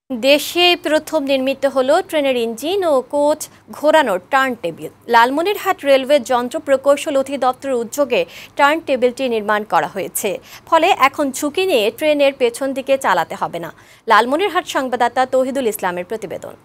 দেশে প্রথম নির্মিত হলো ট্রেনের ইঞ্জিন ও কোচ ঘোরানোর টার্ন টেবিল। লালমনিরহাট রেলওয়ে যন্ত্র প্রকৌশল অধিদপ্তরের উদ্যোগে টার্ন টেবিলটি নির্মাণ করা হয়েছে। ফলে এখন ঝুঁকি নিয়ে ট্রেনের পেছন দিকে চালাতে হবে না। লালমনিরহাট সংবাদদাতা তৌহিদুল ইসলামের প্রতিবেদন।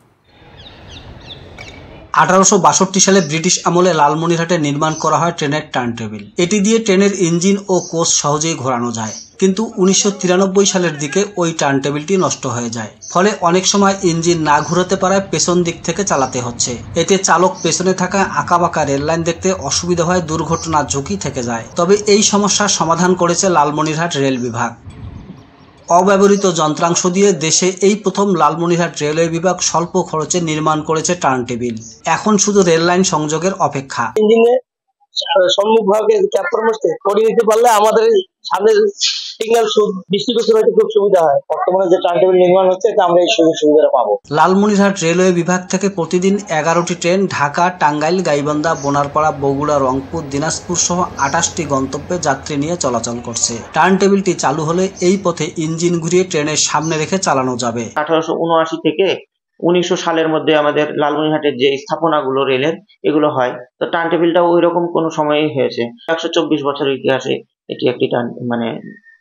1862 সালে ব্রিটিশ আমলে লালমনিরহাটে নির্মাণ করা হয় ট্রেনের টার্ন টেবিল। এটি দিয়ে ট্রেনের ইঞ্জিন ও কোচ সহজেই ঘোরানো যায়, কিন্তু 1993 সালের দিকে ওই টার্ন টেবিলটি নষ্ট হয়ে যায়। ফলে অনেক সময় ইঞ্জিন না ঘুরাতে পারায় পেছন দিক থেকে চালাতে হচ্ছে। এতে চালক পেছনে থাকা আঁকাবাঁকা রেললাইন দেখতে অসুবিধা হয়, দুর্ঘটনার ঝুঁকি থেকে যায়। তবে এই সমস্যার সমাধান করেছে লালমনিরহাট রেল বিভাগ। অব্যবহৃত যন্ত্রাংশ দিয়ে দেশে এই প্রথম লালমনিরহাট রেলওয়ে বিভাগ স্বল্প খরচে নির্মাণ করেছে টার্ন টেবিল। এখন শুধু রেল লাইন সংযোগের অপেক্ষা। ইঞ্জিনে সম্মুখভাগে ক্যাপ্টার মোস্টে করে নিতে পারলে আমাদের সামনে সিগন্যাল ডিস্ট্রিবিউশন হতে খুব সুবিধা হয়। বর্তমানে যে টার্ন টেবিল নির্মাণ হচ্ছে আমরা এই সুযোগ সুবিধাটা পাবো। লালমনিরহাট রেলওয়ে বিভাগ থেকে প্রতিদিন 11টি ট্রেন ঢাকা, টাঙ্গাইল, গাইবান্ধা, বোনারপাড়া, বগুড়া, রংপুর, দিনাজপুর সহ 28টি গন্তব্যে যাত্রী নিয়ে চলাচল করছে। টার্ন টেবিলটি চালু হলে এই পথে ইঞ্জিন ঘুরিয়ে ট্রেনের সামনে রেখে চালানো যাবে। 1879 থেকে 1900 সালের মধ্যে আমাদের লালমনিরহাটের যে স্থাপনাগুলো রেলের এগুলো হয়, তো টার্ন টেবিলটাও ওই রকম কোনো সময়ই হয়েছে। 124 বছরের ইতিহাসে এটি একটি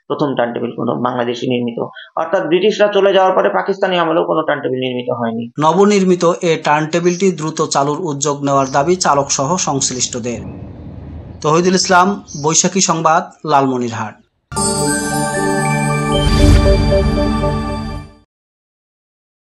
প্রথম টার্ন টেবিল কোনো বাংলাদেশি নির্মিত, অর্থাৎ ব্রিটিশরা চলে যাওয়ার পরে পাকিস্তানি আমলেও কোনো টার্ন টেবিল নির্মিত হয়নি। নবনির্মিত এ টার্ন টেবিলটি দ্রুত চালুর উদ্যোগ নেওয়ার দাবি চালক সহ সংশ্লিষ্টদের। তৌহিদুল ইসলাম, বৈশাখী সংবাদ, লালমনিরহাট।